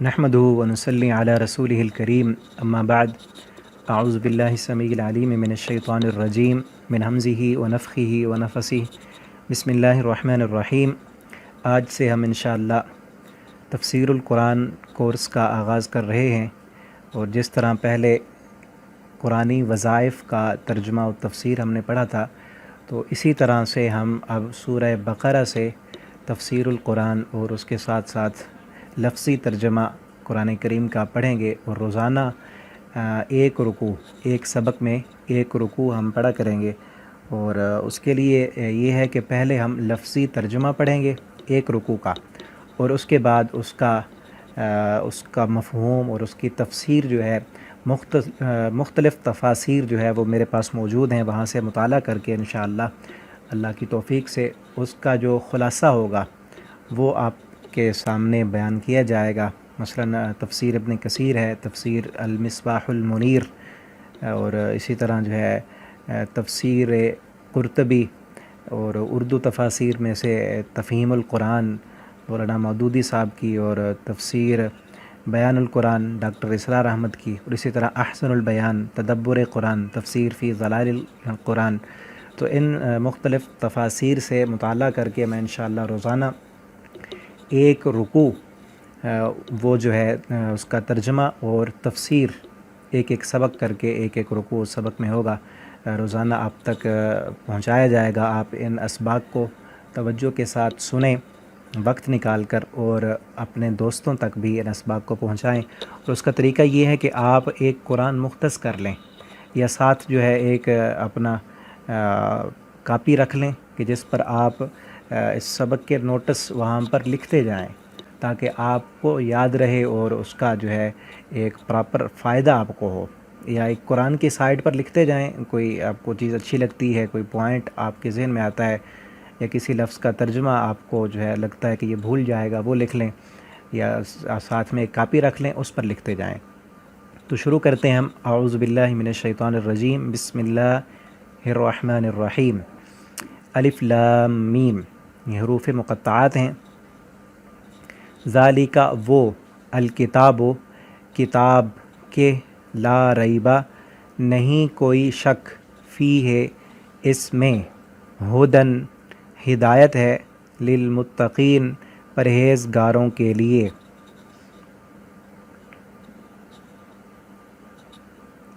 نحمده ونصلي على رسوله الكريم اما بعد اعوذ باللہ السمیع العلیم من الشیطان الرجیم من ہمزه ونفخه ونفثه بسم اللہ الرحمن الرحیم۔ آج سے ہم انشاءاللہ تفسیر القرآن کورس کا آغاز کر رہے ہیں، اور جس طرح پہلے قرآنی وظائف کا ترجمہ و تفسیر ہم نے پڑھا تھا، تو اسی طرح سے ہم اب سورہ بقرہ سے تفسیر القرآن اور اس کے ساتھ ساتھ لفظی ترجمہ قرآن کریم کا پڑھیں گے، اور روزانہ ایک سبق میں ایک رکوع ہم پڑھا کریں گے۔ اور اس کے لیے یہ ہے کہ پہلے ہم لفظی ترجمہ پڑھیں گے ایک رکوع کا، اور اس کے بعد اس کا مفہوم اور اس کی تفسیر جو ہے مختلف تفاسیر جو ہے وہ میرے پاس موجود ہیں، وہاں سے مطالعہ کر کے انشاءاللہ اللہ کی توفیق سے اس کا جو خلاصہ ہوگا وہ آپ کے سامنے بیان کیا جائے گا۔ مثلا تفسیر ابن کثیر ہے، تفسیر المصباح المنیر، اور اسی طرح جو ہے تفسیر قرطبی، اور اردو تفاسیر میں سے تفہیم القرآن مولانا مودودی صاحب کی، اور تفسیر بیان القرآن ڈاکٹر اسرار احمد کی، اور اسی طرح احسن البیان تدبر قرآن تفسیر فی ظلال القرآن۔ تو ان مختلف تفاسیر سے مطالعہ کر کے میں انشاءاللہ روزانہ ایک رکوع وہ جو ہے اس کا ترجمہ اور تفسیر ایک سبق کر کے ایک رکوع سبق میں ہوگا، روزانہ آپ تک پہنچایا جائے گا۔ آپ ان اسباق کو توجہ کے ساتھ سنیں وقت نکال کر، اور اپنے دوستوں تک بھی ان اسباق کو پہنچائیں۔ اور اس کا طریقہ یہ ہے کہ آپ ایک قرآن مختص کر لیں، یا ساتھ جو ہے ایک اپنا کاپی رکھ لیں کہ جس پر آپ اس سبق کے نوٹس وہاں پر لکھتے جائیں، تاکہ آپ کو یاد رہے اور اس کا جو ہے ایک پراپر فائدہ آپ کو ہو۔ یا ایک قرآن کی سائٹ پر لکھتے جائیں، کوئی آپ کو چیز اچھی لگتی ہے، کوئی پوائنٹ آپ کے ذہن میں آتا ہے، یا کسی لفظ کا ترجمہ آپ کو جو ہے لگتا ہے کہ یہ بھول جائے گا، وہ لکھ لیں، یا ساتھ میں ایک کاپی رکھ لیں، اس پر لکھتے جائیں۔ تو شروع کرتے ہیں ہم۔ اعوذ باللہ من الشیطان الرجیم، بسم اللہ الرحمن الرحیم۔ الف لام میم، یہ حروف مقطعات ہیں۔ ذالک وہ، الکتاب کتاب کے، لا ریبہ نہیں کوئی شک، فی ہے اس میں، ہدن ہدایت ہے، للمتقین پرہیزگاروں کے لیے۔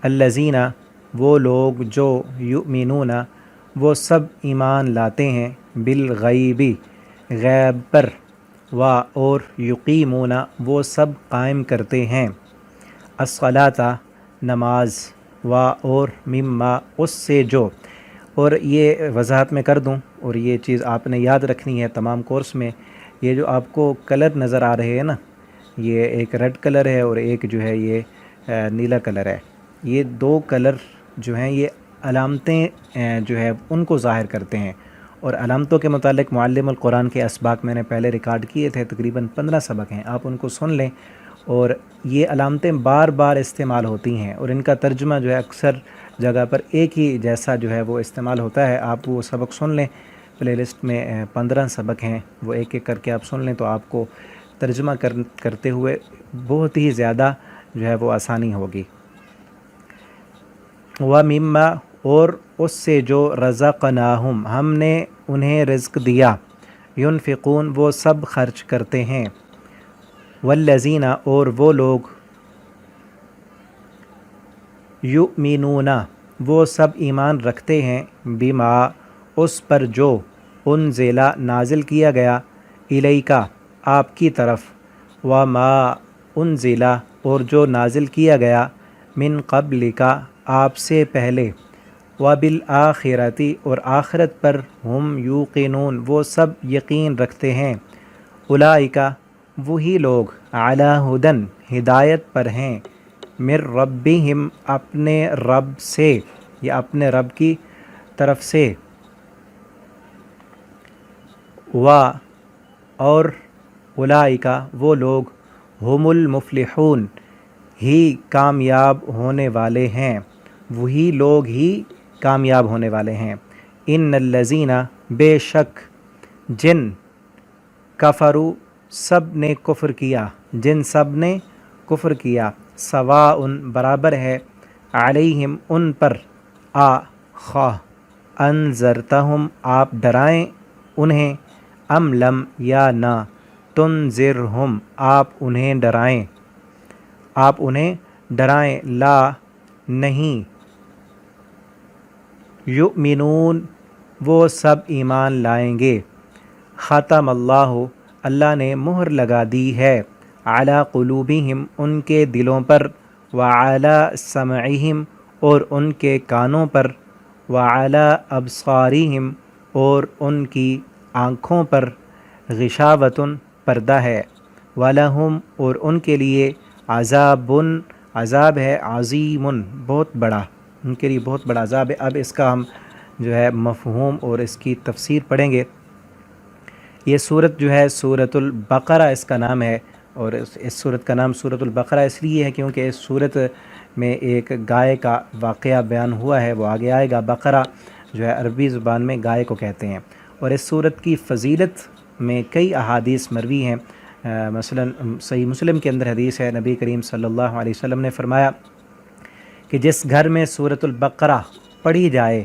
الذین وہ لوگ جو، یؤمنون وہ سب ایمان لاتے ہیں، بالغیب غیب پر، و اور یقیمون وہ سب قائم کرتے ہیں، الصلاۃ نماز، و اور مما اس سے جو۔ اور یہ وضاحت میں کر دوں، اور یہ چیز آپ نے یاد رکھنی ہے تمام کورس میں، یہ جو آپ کو کلر نظر آ رہے ہیں نا، یہ ایک ریڈ کلر ہے اور ایک جو ہے یہ نیلا کلر ہے۔ یہ دو کلر جو ہیں یہ علامتیں جو ہے ان کو ظاہر کرتے ہیں، اور علامتوں کے متعلق معلم القرآن کے اسباق میں نے پہلے ریکارڈ کیے تھے، تقریباً 15 سبق ہیں، آپ ان کو سن لیں۔ اور یہ علامتیں بار بار استعمال ہوتی ہیں، اور ان کا ترجمہ جو ہے اکثر جگہ پر ایک ہی جیسا جو ہے وہ استعمال ہوتا ہے۔ آپ وہ سبق سن لیں، پلے لسٹ میں 15 سبق ہیں، وہ ایک ایک کر کے آپ سن لیں، تو آپ کو ترجمہ کرتے ہوئے بہت ہی زیادہ جو ہے وہ آسانی ہوگی۔ وَمِمَّا اور اس سے جو، رزقناہم ہم نے انہیں رزق دیا، ينفقون وہ سب خرچ کرتے ہیں، والذین اور وہ لوگ، یؤمنون وہ سب ایمان رکھتے ہیں، بما اس پر جو، انزل نازل کیا گیا، الیک آپ کی طرف، وما انزل اور جو نازل کیا گیا، من قبلک آپ سے پہلے، وبالآخرۃ اور آخرت پر، ہم یوقنون وہ سب یقین رکھتے ہیں، اولئک وہی لوگ، علی ہدن ہدایت پر ہیں، من ربہم اپنے رب سے، یا اپنے رب کی طرف سے، و اور اولئک وہ لوگ، ہم المفلحون ہی کامیاب ہونے والے ہیں، وہی لوگ ہی کامیاب ہونے والے ہیں۔ ان الذین بے شک، جن، کفروا سب نے کفر کیا، جن سب نے کفر کیا، سواء برابر ہے، علیہم ان پر، خواہ انذرتہم آپ ڈرائیں انہیں، ام لم یا نہ، تنذرہم آپ انہیں ڈرائیں، لا نہیں، یؤمنون وہ سب ایمان لائیں گے، ختم اللہ نے مہر لگا دی ہے، علی قلوبہم ان کے دلوں پر، وعلی سمعہم اور ان کے کانوں پر، وعلی ابصارہم اور ان کی آنکھوں پر، غشاوۃ پردہ ہے، وَلَهُمْ اور ان کے لیے عذاب ہے، عظیم بہت بڑا، ان کے لیے بہت بڑا عذاب ہے۔ اب اس کا ہم جو ہے مفہوم اور اس کی تفسیر پڑھیں گے۔ یہ صورت جو ہے سورۃ البقرہ اس کا نام ہے، اور اس صورت کا نام سورۃ البقرہ اس لیے ہے کیونکہ اس صورت میں ایک گائے کا واقعہ بیان ہوا ہے، وہ آگے آئے گا۔ بقرہ جو ہے عربی زبان میں گائے کو کہتے ہیں، اور اس صورت کی فضیلت میں کئی احادیث مروی ہیں۔ مثلا صحیح مسلم کے اندر حدیث ہے، نبی کریم صلی اللہ علیہ وسلم نے فرمایا کہ جس گھر میں سورۃ البقرہ پڑھی جائے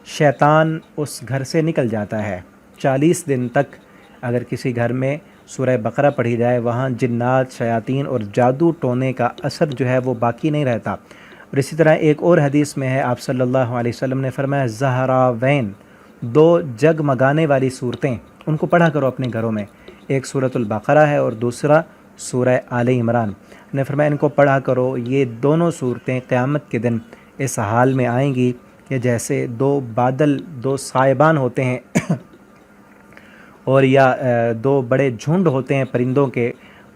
شیطان اس گھر سے نکل جاتا ہے۔ 40 دن تک اگر کسی گھر میں سورہ بقرہ پڑھی جائے وہاں جنات، شیاطین اور جادو ٹونے کا اثر جو ہے وہ باقی نہیں رہتا۔ اور اسی طرح ایک اور حدیث میں ہے، آپ صلی اللہ علیہ وسلم نے فرمایا زہراوین، 2 جگمگانے والی صورتیں، ان کو پڑھا کرو اپنے گھروں میں، ایک سورۃ البقرہ ہے اور دوسرا سورہ آل عمران۔ نے فرمایا ان کو پڑھا کرو، یہ دونوں صورتیں قیامت کے دن اس حال میں آئیں گی کہ جیسے 2 بادل، 2 سائبان ہوتے ہیں اور یا 2 بڑے جھنڈ ہوتے ہیں پرندوں کے،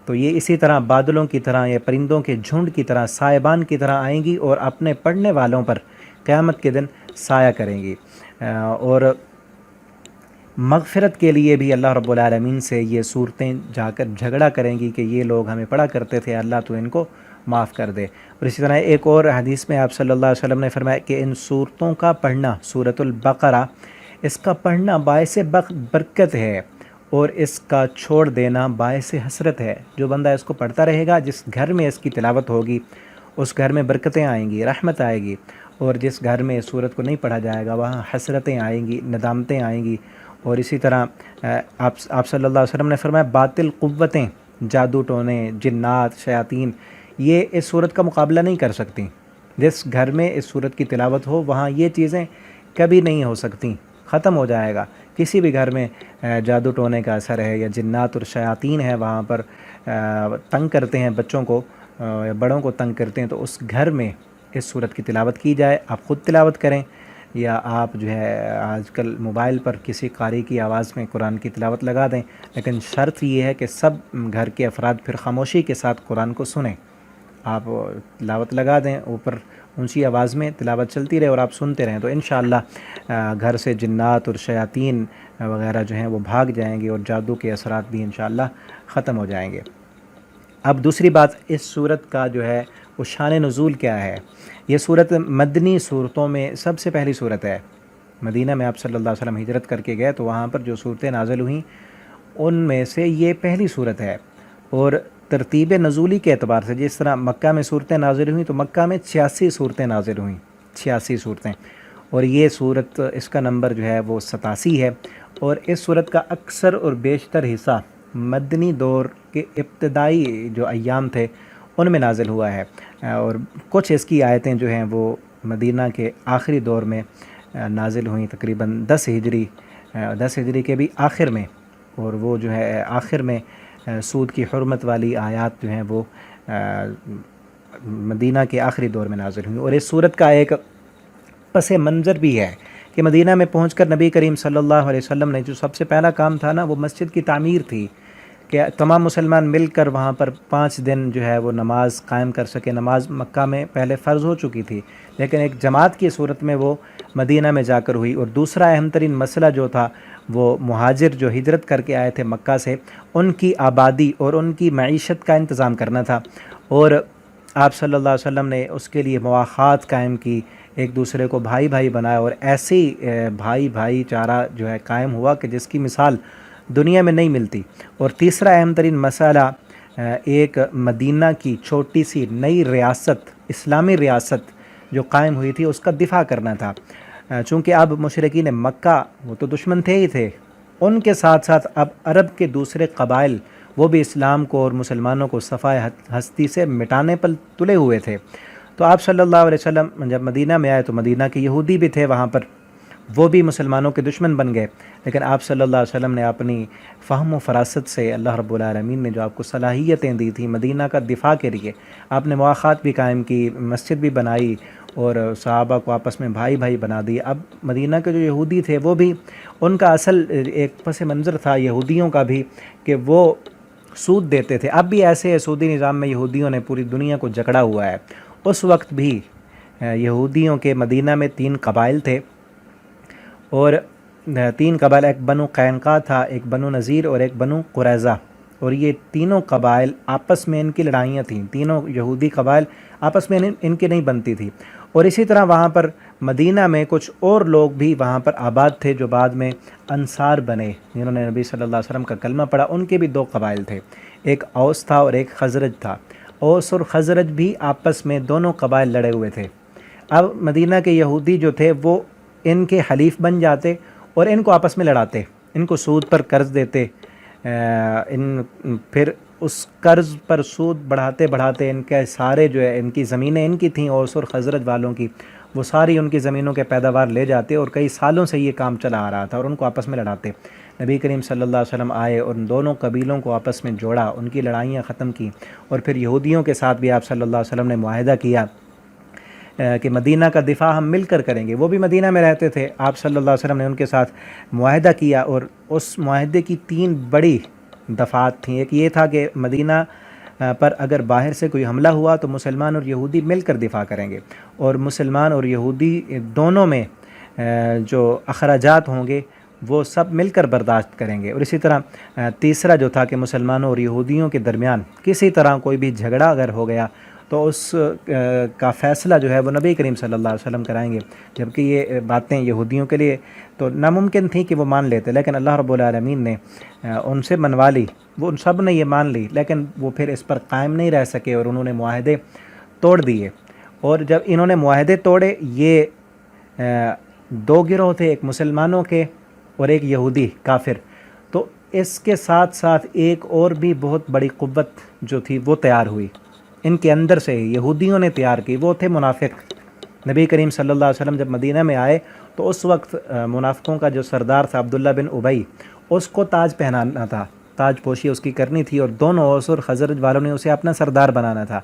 تو یہ اسی طرح بادلوں کی طرح یا پرندوں کے جھنڈ کی طرح سائبان کی طرح آئیں گی اور اپنے پڑھنے والوں پر قیامت کے دن سایہ کریں گی۔ اور مغفرت کے لیے بھی اللہ رب العالمین سے یہ صورتیں جا کر جھگڑا کریں گی کہ یہ لوگ ہمیں پڑھا کرتے تھے، اللہ تو ان کو معاف کر دے۔ اور اسی طرح ایک اور حدیث میں آپ صلی اللہ علیہ وسلم نے فرمایا کہ ان صورتوں کا پڑھنا، سورۃ البقرہ، اس کا پڑھنا باعث برکت ہے اور اس کا چھوڑ دینا باعث حسرت ہے۔ جو بندہ اس کو پڑھتا رہے گا، جس گھر میں اس کی تلاوت ہوگی اس گھر میں برکتیں آئیں گی، رحمت آئے گی، اور جس گھر میں اس سورت کو نہیں پڑھا جائے گا وہاں حسرتیں آئیں گی، ندامتیں آئیں گی۔ اور اسی طرح آپ صلی اللہ علیہ وسلم نے فرمایا باطل قوتیں، جادو ٹونے، جنات، شیاطین، یہ اس صورت کا مقابلہ نہیں کر سکتی۔ جس گھر میں اس صورت کی تلاوت ہو وہاں یہ چیزیں کبھی نہیں ہو سکتی، ختم ہو جائے گا۔ کسی بھی گھر میں جادو ٹونے کا اثر ہے یا جنات اور شیاطین ہے، وہاں پر تنگ کرتے ہیں بچوں کو یا بڑوں کو تنگ کرتے ہیں، تو اس گھر میں اس صورت کی تلاوت کی جائے۔ آپ خود تلاوت کریں یا آپ جو ہے آج کل موبائل پر کسی قاری کی آواز میں قرآن کی تلاوت لگا دیں، لیکن شرط یہ ہے کہ سب گھر کے افراد پھر خاموشی کے ساتھ قرآن کو سنیں۔ آپ تلاوت لگا دیں، اوپر اونچی آواز میں تلاوت چلتی رہے اور آپ سنتے رہیں، تو انشاءاللہ گھر سے جنات اور شیاطین وغیرہ جو ہیں وہ بھاگ جائیں گے اور جادو کے اثرات بھی انشاءاللہ ختم ہو جائیں گے۔ اب دوسری بات، اس صورت کا جو ہے وہ شان نزول کیا ہے؟ یہ صورت مدنی صورتوں میں سب سے پہلی صورت ہے۔ مدینہ میں آپ صلی اللہ علیہ وسلم ہجرت کر کے گئے تو وہاں پر جو صورتیں نازل ہوئیں ان میں سے یہ پہلی صورت ہے۔ اور ترتیب نزولی کے اعتبار سے جس طرح مکہ میں صورتیں نازل ہوئیں تو مکہ میں 86 صورتیں نازل ہوئیں، 86 صورتیں، اور یہ صورت اس کا نمبر جو ہے وہ 87 ہے۔ اور اس صورت کا اکثر اور بیشتر حصہ مدنی دور کے ابتدائی جو ایام تھے ان میں نازل ہوا ہے، اور کچھ اس کی آیتیں جو ہیں وہ مدینہ کے آخری دور میں نازل ہوئیں، تقریباً 10 ہجری کے بھی آخر میں، اور وہ جو ہے آخر میں سود کی حرمت والی آیات جو ہیں وہ مدینہ کے آخری دور میں نازل ہوئیں۔ اور اس صورت کا ایک پس منظر بھی ہے کہ مدینہ میں پہنچ کر نبی کریم صلی اللہ علیہ وسلم نے جو سب سے پہلا کام تھا نا وہ مسجد کی تعمیر تھی، کہ تمام مسلمان مل کر وہاں پر 5 دن جو ہے وہ نماز قائم کر سکے۔ نماز مکہ میں پہلے فرض ہو چکی تھی لیکن ایک جماعت کی صورت میں وہ مدینہ میں جا کر ہوئی۔ اور دوسرا اہم ترین مسئلہ جو تھا وہ مہاجر جو ہجرت کر کے آئے تھے مکہ سے، ان کی آبادی اور ان کی معیشت کا انتظام کرنا تھا، اور آپ صلی اللہ علیہ وسلم نے اس کے لیے مواخات قائم کی، ایک دوسرے کو بھائی بھائی بنایا، اور ایسی بھائی چارہ جو ہے قائم ہوا کہ جس کی مثال دنیا میں نہیں ملتی۔ اور تیسرا اہم ترین مسئلہ ایک مدینہ کی چھوٹی سی نئی ریاست، اسلامی ریاست جو قائم ہوئی تھی، اس کا دفاع کرنا تھا۔ چونکہ اب مشرکین مکہ وہ تو دشمن تھے ہی تھے، ان کے ساتھ ساتھ اب عرب کے دوسرے قبائل وہ بھی اسلام کو اور مسلمانوں کو صفائے ہستی سے مٹانے پر تلے ہوئے تھے۔ تو آپ صلی اللہ علیہ وسلم جب مدینہ میں آئے تو مدینہ کے یہودی بھی تھے وہاں پر، وہ بھی مسلمانوں کے دشمن بن گئے، لیکن آپ صلی اللہ علیہ وسلم نے اپنی فہم و فراست سے، اللہ رب العالمین نے جو آپ کو صلاحیتیں دی تھیں مدینہ کا دفاع کے لیے، آپ نے مواخات بھی قائم کی، مسجد بھی بنائی اور صحابہ کو آپس میں بھائی بھائی بنا دی۔ اب مدینہ کے جو یہودی تھے وہ بھی، ان کا اصل ایک پس منظر تھا یہودیوں کا بھی کہ وہ سود دیتے تھے۔ اب بھی ایسے سودی نظام میں یہودیوں نے پوری دنیا کو جکڑا ہوا ہے۔ اس وقت بھی یہودیوں کے مدینہ میں 3 قبائل تھے، اور 3 قبائل، ایک بنو قینقاع تھا، ایک بنو نذیر اور ایک بنو قریظہ، اور یہ تینوں قبائل آپس میں ان کی لڑائیاں تھیں، تینوں یہودی قبائل آپس میں ان کی نہیں بنتی تھی۔ اور اسی طرح وہاں پر مدینہ میں کچھ اور لوگ بھی وہاں پر آباد تھے جو بعد میں انصار بنے، جنہوں نے نبی صلی اللہ علیہ وسلم کا کلمہ پڑھا۔ ان کے بھی 2 قبائل تھے، ایک اوس تھا اور ایک خزرج تھا۔ اوس اور خزرج بھی آپس میں دونوں قبائل لڑے ہوئے تھے۔ اب مدینہ کے یہودی جو تھے وہ ان کے حلیف بن جاتے اور ان کو آپس میں لڑاتے، ان کو سود پر قرض دیتے، پھر اس قرض پر سود بڑھاتے بڑھاتے ان کے سارے جو ہے، ان کی زمینیں ان کی تھیں اوس اور خزرج والوں کی، وہ ساری ان کی زمینوں کے پیداوار لے جاتے، اور کئی سالوں سے یہ کام چلا آ رہا تھا اور ان کو آپس میں لڑاتے۔ نبی کریم صلی اللہ علیہ وسلم آئے اور ان دونوں قبیلوں کو آپس میں جوڑا، ان کی لڑائیاں ختم کی، اور پھر یہودیوں کے ساتھ بھی آپ صلی اللہ علیہ وسلم نے معاہدہ کیا کہ مدینہ کا دفاع ہم مل کر کریں گے۔ وہ بھی مدینہ میں رہتے تھے، آپ صلی اللہ علیہ وسلم نے ان کے ساتھ معاہدہ کیا، اور اس معاہدے کی 3 بڑی دفعات تھیں۔ ایک یہ تھا کہ مدینہ پر اگر باہر سے کوئی حملہ ہوا تو مسلمان اور یہودی مل کر دفاع کریں گے، اور مسلمان اور یہودی دونوں میں جو اخراجات ہوں گے وہ سب مل کر برداشت کریں گے۔ اور اسی طرح تیسرا جو تھا کہ مسلمانوں اور یہودیوں کے درمیان کسی طرح کوئی بھی جھگڑا اگر ہو گیا تو اس کا فیصلہ جو ہے وہ نبی کریم صلی اللہ علیہ وسلم کرائیں گے، جبکہ یہ باتیں یہودیوں کے لیے تو ناممکن تھیں کہ وہ مان لیتے، لیکن اللہ رب العالمین نے ان سے منوا لی، وہ ان سب نے یہ مان لی، لیکن وہ پھر اس پر قائم نہیں رہ سکے اور انہوں نے معاہدے توڑ دیے۔ اور جب انہوں نے معاہدے توڑے، یہ 2 گروہ تھے، ایک مسلمانوں کے اور ایک یہودی کافر، تو اس کے ساتھ ساتھ ایک اور بھی بہت بڑی قوت جو تھی وہ تیار ہوئی، ان کے اندر سے یہودیوں نے تیار کی، وہ تھے منافق۔ نبی کریم صلی اللہ علیہ وسلم جب مدینہ میں آئے تو اس وقت منافقوں کا جو سردار تھا عبداللہ بن ابی، اس کو تاج پہنانا تھا، تاج پوشی اس کی کرنی تھی، اور دونوں اوس اور خزرج والوں نے اسے اپنا سردار بنانا تھا۔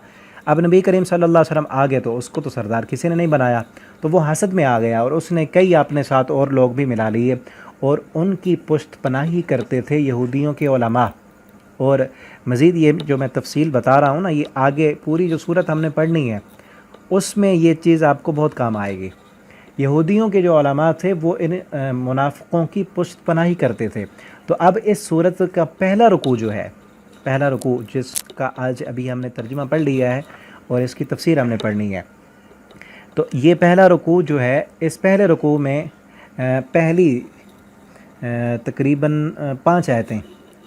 اب نبی کریم صلی اللہ علیہ وسلم آ گئے تو اس کو تو سردار کسی نے نہیں بنایا، تو وہ حسد میں آ گیا، اور اس نے کئی اپنے ساتھ اور لوگ بھی ملا لیے، اور ان کی پشت پناہی کرتے تھے یہودیوں کے علماء۔ اور مزید یہ جو میں تفصیل بتا رہا ہوں نا، یہ آگے پوری جو صورت ہم نے پڑھنی ہے اس میں یہ چیز آپ کو بہت کام آئے گی۔ یہودیوں کے جو علماء تھے وہ ان منافقوں کی پشت پناہی کرتے تھے۔ تو اب اس صورت کا پہلا رکوع جو ہے، پہلا رکوع جس کا آج ابھی ہم نے ترجمہ پڑھ لیا ہے اور اس کی تفسیر ہم نے پڑھنی ہے، تو یہ پہلا رکوع جو ہے، اس پہلے رکوع میں پہلی تقریباً 5 آیتیں،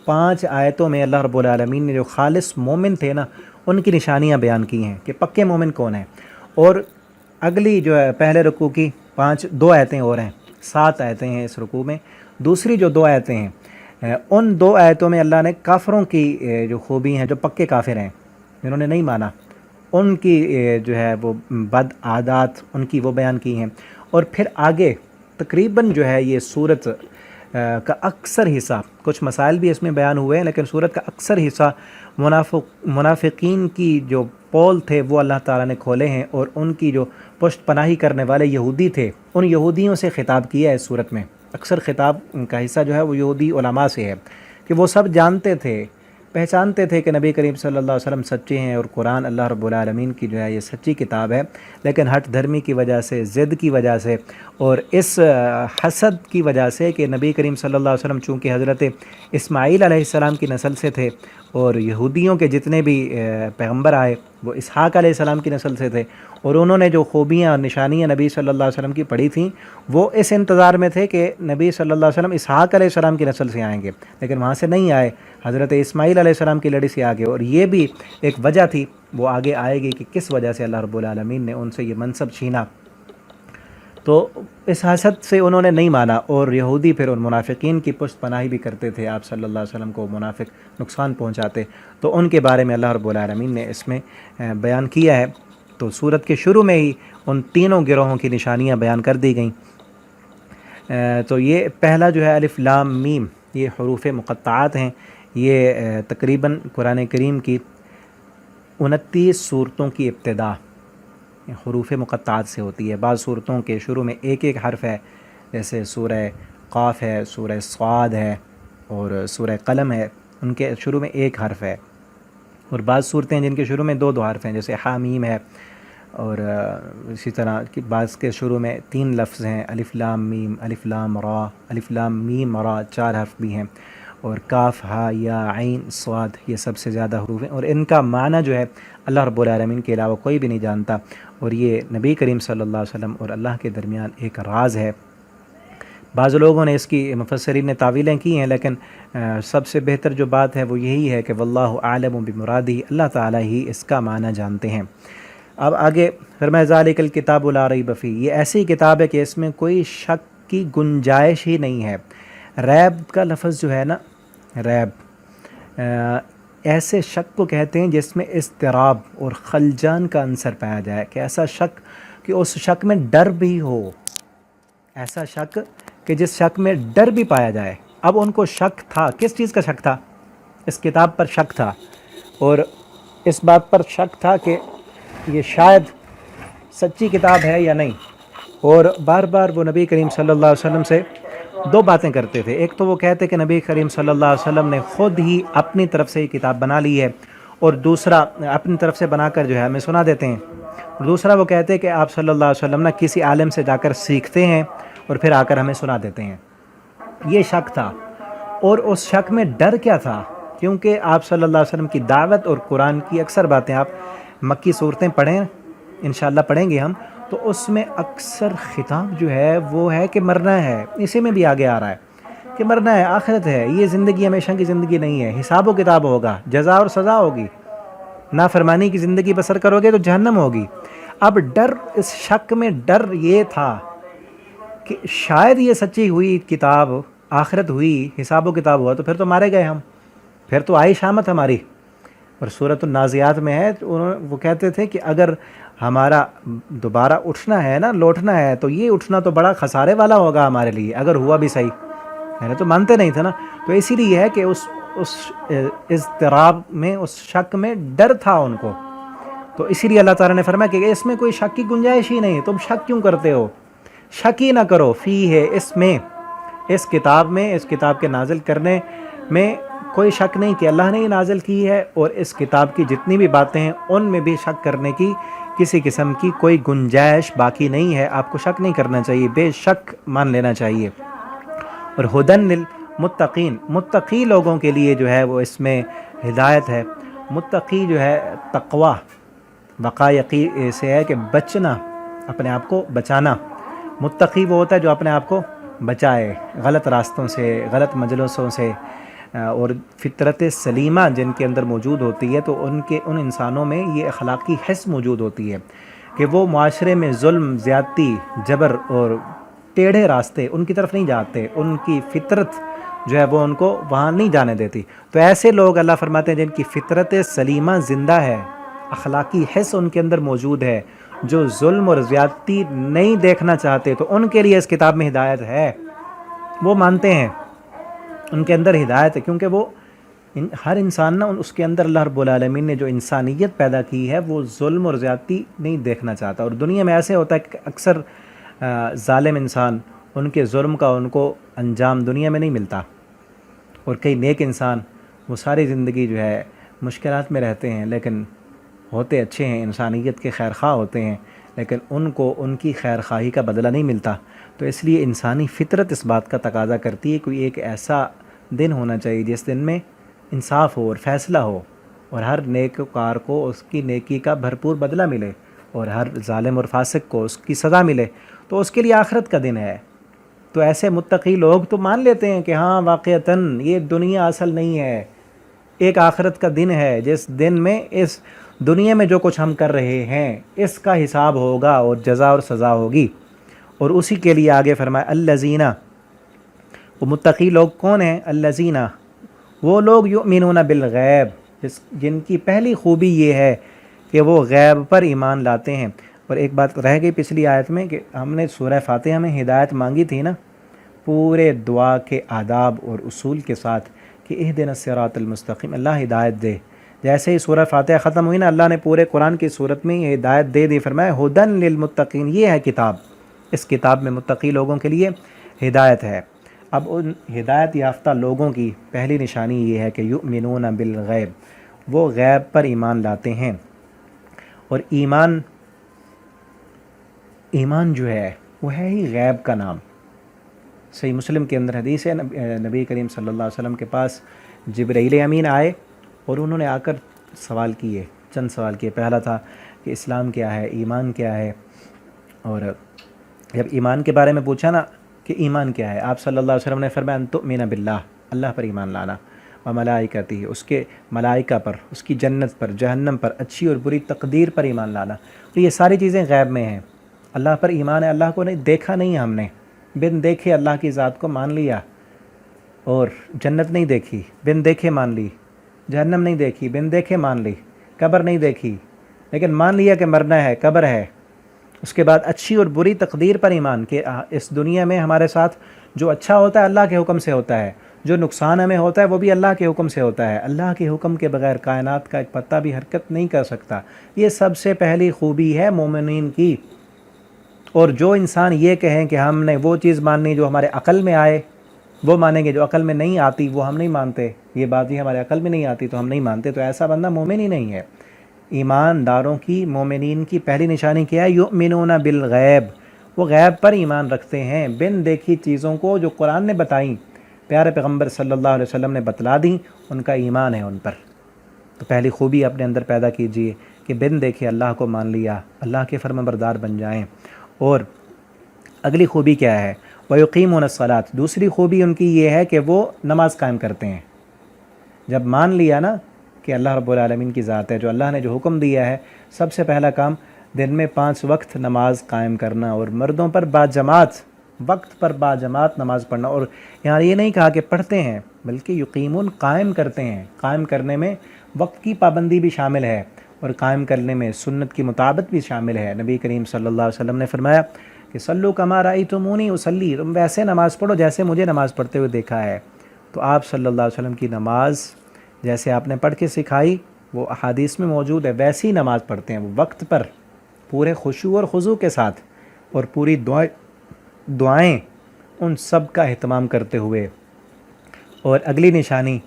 5 آیتوں میں اللہ رب العالمین نے جو خالص مومن تھے نا ان کی نشانیاں بیان کی ہیں کہ پکے مومن کون ہیں۔ اور اگلی جو ہے پہلے رکوع کی 2 آیتیں اور ہیں، 7 آیتیں ہیں اس رکوع میں۔ دوسری جو 2 آیتیں ہیں، ان 2 آیتوں میں اللہ نے کافروں کی جو خوبی ہیں، جو پکے کافر ہیں جنہوں نے نہیں مانا، ان کی جو ہے وہ بد عادات ان کی وہ بیان کی ہیں۔ اور پھر آگے تقریباً جو ہے یہ صورت کا اکثر حصہ، کچھ مسائل بھی اس میں بیان ہوئے ہیں، لیکن صورت کا اکثر حصہ منافقین کی جو پول تھے وہ اللہ تعالیٰ نے کھولے ہیں، اور ان کی جو پشت پناہی کرنے والے یہودی تھے ان یہودیوں سے خطاب کیا ہے اس صورت میں۔ اکثر خطاب کا حصہ جو ہے وہ یہودی علماء سے ہے کہ وہ سب جانتے تھے پہچانتے تھے کہ نبی کریم صلی اللہ علیہ وسلم سچے ہیں اور قرآن اللہ رب العالمین کی جو ہے یہ سچی کتاب ہے، لیکن ہٹ دھرمی کی وجہ سے، ضد کی وجہ سے اور اس حسد کی وجہ سے کہ نبی کریم صلی اللہ علیہ وسلم چونکہ حضرت اسماعیل علیہ السلام کی نسل سے تھے اور یہودیوں کے جتنے بھی پیغمبر آئے وہ اسحاق علیہ السلام کی نسل سے تھے، اور انہوں نے جو خوبیاں اور نشانیاں نبی صلی اللہ علیہ وسلم کی پڑھی تھیں وہ اس انتظار میں تھے کہ نبی صلی اللہ علیہ وسلم اسحاق علیہ السلام کی نسل سے آئیں گے، لیکن وہاں سے نہیں آئے، حضرت اسماعیل علیہ السلام کی لڑی سے آگے، اور یہ بھی ایک وجہ تھی، وہ آگے آئے گی کہ کس وجہ سے اللہ رب العالمین نے ان سے یہ منصب چھینا۔ تو اس حسد سے انہوں نے نہیں مانا، اور یہودی پھر ان منافقین کی پشت پناہی بھی کرتے تھے، آپ صلی اللہ علیہ وسلم کو منافق نقصان پہنچاتے، تو ان کے بارے میں اللہ رب العالمین نے اس میں بیان کیا ہے۔ تو سورت کے شروع میں ہی ان تینوں گروہوں کی نشانیاں بیان کر دی گئیں۔ تو یہ پہلا جو ہے الف لام میم، یہ حروف مقطعات ہیں، یہ تقریباً قرآن کریم کی 29 صورتوں کی ابتدا حروف مقطعات سے ہوتی ہے۔ بعض صورتوں کے شروع میں ایک ایک حرف ہے، جیسے سورہ قاف ہے، سورہ صاد ہے اور سورہ قلم ہے، ان کے شروع میں ایک حرف ہے، اور بعض صورتیں جن کے شروع میں دو حرف ہیں، جیسے حامیم ہے، اور اسی طرح بعض کے شروع میں 3 لفظ ہیں، الف لام میم، الف لام را، الف لام میم را، 4 حرف بھی ہیں، اور کاف ہا یا عین صاد، یہ سب سے زیادہ حروف ہیں، اور ان کا معنی جو ہے اللہ رب العالمین کے علاوہ کوئی بھی نہیں جانتا، اور یہ نبی کریم صلی اللہ علیہ وسلم اور اللہ کے درمیان ایک راز ہے۔ بعض لوگوں نے اس کی مفسرین نے تعویلیں کی ہیں، لیکن سب سے بہتر جو بات ہے وہ یہی ہے کہ واللہ عالم بمرادہ، اللہ تعالیٰ ہی اس کا معنی جانتے ہیں۔ اب آگے فرمایا ذالک الکتاب لا ریب فیہ، یہ ایسی کتاب ہے کہ اس میں کوئی شک کی گنجائش ہی نہیں ہے۔ ریب کا لفظ جو ہے نا، ریب ایسے شک کو کہتے ہیں جس میں اضطراب اور خلجان کا عنصر پایا جائے، کہ ایسا شک کہ اس شک میں ڈر بھی ہو، ایسا شک کہ جس شک میں ڈر بھی پایا جائے۔ اب ان کو شک تھا، کس چیز کا شک تھا؟ اس کتاب پر شک تھا، اور اس بات پر شک تھا کہ یہ شاید سچی کتاب ہے یا نہیں، اور بار بار وہ نبی کریم صلی اللہ علیہ وسلم سے 2 باتیں کرتے تھے۔ ایک تو وہ کہتے کہ نبی کریم صلی اللہ علیہ وسلم نے خود ہی اپنی طرف سے یہ کتاب بنا لی ہے، اور دوسرا اپنی طرف سے بنا کر جو ہے ہمیں سنا دیتے ہیں، اور دوسرا وہ کہتے کہ آپ صلی اللہ علیہ وسلم نا کسی عالم سے جا کر سیکھتے ہیں اور پھر آ کر ہمیں سنا دیتے ہیں۔ یہ شک تھا، اور اس شک میں ڈر کیا تھا؟ کیونکہ آپ صلی اللہ علیہ وسلم کی دعوت اور قرآن کی اکثر باتیں، آپ مکی صورتیں پڑھیں، انشاءاللہ پڑھیں گے ہم، تو اس میں اکثر خطاب جو ہے وہ ہے کہ مرنا ہے، اسی میں بھی آگے آ رہا ہے کہ مرنا ہے، آخرت ہے، یہ زندگی ہمیشہ کی زندگی نہیں ہے، حساب و کتاب ہوگا، جزا اور سزا ہوگی، نافرمانی کی زندگی بسر کرو گے تو جہنم ہوگی۔ اب ڈر، اس شک میں ڈر یہ تھا کہ شاید یہ سچی ہوئی کتاب، آخرت ہوئی، حساب و کتاب ہوا تو پھر تو مارے گئے ہم، پھر تو آئی شامت ہماری۔ اور سورۃ النازعات میں ہے، وہ کہتے تھے کہ اگر ہمارا دوبارہ اٹھنا ہے نا، لوٹنا ہے، تو یہ اٹھنا تو بڑا خسارے والا ہوگا ہمارے لیے، اگر ہوا بھی صحیح، میں نے تو مانتے نہیں تھا نا۔ تو اسی لیے ہے کہ اس اضطراب میں، اس شک میں ڈر تھا ان کو، تو اسی لیے اللہ تعالیٰ نے فرمایا کہ اس میں کوئی شک کی گنجائش ہی نہیں، تم شک کیوں کرتے ہو؟ شک ہی نہ کرو، فی ہے، اس میں، اس کتاب میں، اس کتاب کے نازل کرنے میں کوئی شک نہیں کہ اللہ نے یہ نازل کی ہے، اور اس کتاب کی جتنی بھی باتیں ہیں ان میں بھی شک کرنے کی کسی قسم کی کوئی گنجائش باقی نہیں ہے، آپ کو شک نہیں کرنا چاہیے، بے شک مان لینا چاہیے۔ اور ہدن للمتقین، متقی لوگوں کے لیے جو ہے وہ اس میں ہدایت ہے۔ متقی جو ہے تقوی، وقایقی سے ہے کہ بچنا، اپنے آپ کو بچانا۔ متقی وہ ہوتا ہے جو اپنے آپ کو بچائے غلط راستوں سے، غلط مجلسوں سے، اور فطرت سلیمہ جن کے اندر موجود ہوتی ہے، تو ان انسانوں میں یہ اخلاقی حس موجود ہوتی ہے کہ وہ معاشرے میں ظلم، زیادتی، جبر اور ٹیڑھے راستے ان کی طرف نہیں جاتے، ان کی فطرت جو ہے وہ ان کو وہاں نہیں جانے دیتی۔ تو ایسے لوگ اللہ فرماتے ہیں جن کی فطرت سلیمہ زندہ ہے، اخلاقی حس ان کے اندر موجود ہے، جو ظلم اور زیادتی نہیں دیکھنا چاہتے، تو ان کے لیے اس کتاب میں ہدایت ہے، وہ مانتے ہیں، ان کے اندر ہدایت ہے، کیونکہ وہ ہر انسان نا، اس کے اندر اللہ رب العالمین نے جو انسانیت پیدا کی ہے وہ ظلم اور زیادتی نہیں دیکھنا چاہتا۔ اور دنیا میں ایسے ہوتا ہے کہ اکثر ظالم انسان، ان کے ظلم کا ان کو انجام دنیا میں نہیں ملتا، اور کئی نیک انسان وہ ساری زندگی جو ہے مشکلات میں رہتے ہیں، لیکن ہوتے اچھے ہیں، انسانیت کے خیر خواہ ہوتے ہیں، لیکن ان کو ان کی خیر خواہی کا بدلہ نہیں ملتا۔ تو اس لیے انسانی فطرت اس بات کا تقاضا کرتی ہے کوئی ایک ایسا دن ہونا چاہیے جس دن میں انصاف ہو اور فیصلہ ہو، اور ہر نیک کار کو اس کی نیکی کا بھرپور بدلہ ملے، اور ہر ظالم اور فاسق کو اس کی سزا ملے۔ تو اس کے لیے آخرت کا دن ہے۔ تو ایسے متقی لوگ تو مان لیتے ہیں کہ ہاں واقعتاً یہ دنیا اصل نہیں ہے، ایک آخرت کا دن ہے جس دن میں اس دنیا میں جو کچھ ہم کر رہے ہیں اس کا حساب ہوگا اور جزا اور سزا ہوگی۔ اور اسی کے لیے آگے فرمایا الذین، وہ متقی لوگ کون ہیں؟ الذین، وہ لوگ یؤمنون بالغیب، جن کی پہلی خوبی یہ ہے کہ وہ غیب پر ایمان لاتے ہیں۔ اور ایک بات رہ گئی پچھلی آیت میں کہ ہم نے سورہ فاتحہ میں ہدایت مانگی تھی نا، پورے دعا کے آداب اور اصول کے ساتھ کہ اہدنا الصراط المستقیم، اللہ ہدایت دے۔ جیسے ہی سورہ فاتحہ ختم ہوئی نا، اللہ نے پورے قرآن کی صورت میں یہ ہدایت دے دی، فرمایا ھدی للمتقین، یہ ہے کتاب، اس کتاب میں متقی لوگوں کے لیے ہدایت ہے۔ اب ان ہدایت یافتہ لوگوں کی پہلی نشانی یہ ہے کہ یؤمنون بالغیب، وہ غیب پر ایمان لاتے ہیں۔ اور ایمان جو ہے وہ ہے ہی غیب کا نام۔ صحیح مسلم کے اندر حدیث ہے، نبی کریم صلی اللہ علیہ وسلم کے پاس جبرائیل امین آئے اور انہوں نے آ کر سوال کیے، چند سوال کیے۔ پہلا تھا کہ اسلام کیا ہے، ایمان کیا ہے، اور جب ایمان کے بارے میں پوچھا نا کہ ایمان کیا ہے، آپ صلی اللہ علیہ وسلم نے فرمایا ان تؤمن باللہ، اللہ پر ایمان لانا، و ملائکتہ، اس کے ملائکہ پر، اس کی جنت پر، جہنم پر، اچھی اور بری تقدیر پر ایمان لانا۔ تو یہ ساری چیزیں غیب میں ہیں۔ اللہ پر ایمان ہے، اللہ کو نہیں دیکھا، نہیں ہم نے بن دیکھے اللہ کی ذات کو مان لیا، اور جنت نہیں دیکھی بن دیکھے مان لی، جہنم نہیں دیکھی بن دیکھے مان لی، قبر نہیں دیکھی لیکن مان لیا کہ مرنا ہے، قبر ہے۔ اس کے بعد اچھی اور بری تقدیر پر ایمان کہ اس دنیا میں ہمارے ساتھ جو اچھا ہوتا ہے اللہ کے حکم سے ہوتا ہے، جو نقصان ہمیں ہوتا ہے وہ بھی اللہ کے حکم سے ہوتا ہے۔ اللہ کے حکم کے بغیر کائنات کا ایک پتہ بھی حرکت نہیں کر سکتا۔ یہ سب سے پہلی خوبی ہے مومنین کی۔ اور جو انسان یہ کہیں کہ ہم نے وہ چیز ماننی جو ہمارے عقل میں آئے وہ مانیں گے، جو عقل میں نہیں آتی وہ ہم نہیں مانتے، یہ بات ہی ہمارے عقل میں نہیں آتی تو ہم نہیں مانتے، تو ایسا بندہ مومن ہی نہیں ہے۔ ایمانداروں کی، مومنین کی پہلی نشانی کیا ہے؟ یؤمنون بالغیب، وہ غیب پر ایمان رکھتے ہیں، بن دیکھی چیزوں کو جو قرآن نے بتائیں، پیارے پیغمبر صلی اللہ علیہ وسلم نے بتلا دیں، ان کا ایمان ہے ان پر۔ تو پہلی خوبی اپنے اندر پیدا کیجئے کہ بن دیکھے اللہ کو مان لیا، اللہ کے فرمان بردار بن جائیں۔ اور اگلی خوبی کیا ہے؟ وَيُقِيمُونَ الصَّلَاةَ، دوسری خوبی ان کی یہ ہے کہ وہ نماز قائم کرتے ہیں۔ جب مان لیا نا کہ اللہ رب العالمین کی ذات ہے، جو اللہ نے جو حکم دیا ہے، سب سے پہلا کام دن میں 5 وقت نماز قائم کرنا، اور مردوں پر باجماعت، وقت پر باجماعت نماز پڑھنا۔ اور یہاں یہ نہیں کہا کہ پڑھتے ہیں، بلکہ یقیمون قائم کرتے ہیں۔ قائم کرنے میں وقت کی پابندی بھی شامل ہے، اور قائم کرنے میں سنت کی مطابقت بھی شامل ہے۔ نبی کریم صلی اللہ علیہ وسلم نے فرمایا کہ صلو کما رأیتمونی اصلی، تم ویسے نماز پڑھو جیسے مجھے نماز پڑھتے ہوئے دیکھا ہے۔ تو آپ صلی اللہ علیہ وسلم کی نماز جیسے آپ نے پڑھ کے سکھائی، وہ احادیث میں موجود ہے، ویسی نماز پڑھتے ہیں وہ وقت پر، پورے خشوع اور خضوع کے ساتھ، اور پوری دعائیں ان سب کا اہتمام کرتے ہوئے۔ اور اگلی نشانی